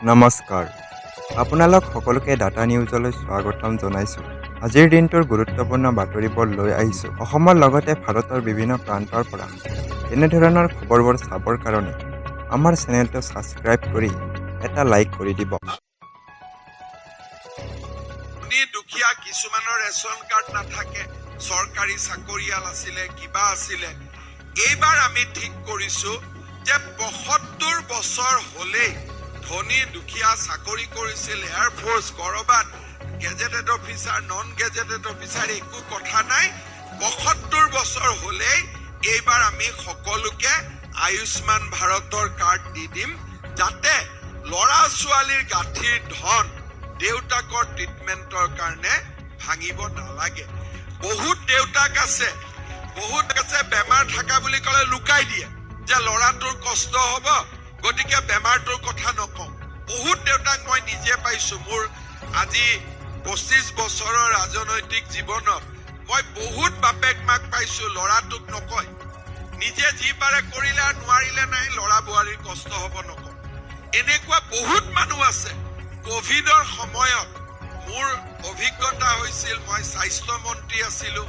নমস্কাৰ আপোনালোক সকলোকে ডাটা নিউজলৈ স্বাগতম জনাইছোঁ। আজিৰ দিনটোৰ গুৰুত্বপূৰ্ণ বাতৰিবোৰ লৈ আহিছোঁ। অসমৰ লগতে ভাৰতৰ বিভিন্ন প্ৰান্তৰ পৰা এনেধৰণৰ খবৰবোৰ চাবৰ কাৰণে আমাৰ চেনেলটো ছাবস্ক্ৰাইব কৰি এটা লাইক কৰি দিব। দুখীয়া কিছুমানৰ ৰেচন কাৰ্ড নাথাকে, চৰকাৰী চাকৰিয়াল আছিলে, কিবা আছিলে। এইবাৰ আমি ঠিক কৰিছো যে ৭৫ বছৰ হলেই ধনী দুখীয়া চাকৰি কৰিছিল, এয়াৰফোৰ্স, কৰবাত gazetted officer, non gazetted officer, একো কথা নাই। ৭৫ বছৰ হলেই এইবাৰ আমি সকলোকে আয়ুষ্মান ভাৰতৰ কাৰ্ড দি দিম, যাতে ল'ৰা ছোৱালীৰ গাঁঠিৰ ধন দেউতাকৰ ট্ৰিটমেন্টৰ কাৰণে ভাঙিব নালাগে। বহুত দেউতাক আছে বেমাৰ থকা বুলি ক'লে লুকাই দিয়ে যে ল'ৰাটোৰ কষ্ট হ'ব, গতিকে বেমাৰটোৰ কথা নকওঁ। বহুত দেউতাক মই নিজে পাইছো। মোৰ আজি ২৫ বছৰৰ ৰাজনৈতিক জীৱনত মই বহুত বাপেক মাক পাইছো, ল'ৰাটোক নকয়, নিজে যি পাৰে কৰিলে আৰু নোৱাৰিলে নাই, ল'ৰা বোৱাৰীৰ কষ্ট হ'ব নকয়। এনেকুৱা বহুত মানুহ আছে। কোভিডৰ সময়ত মোৰ অভিজ্ঞতা হৈছিল, মই স্বাস্থ্য মন্ত্ৰী আছিলো।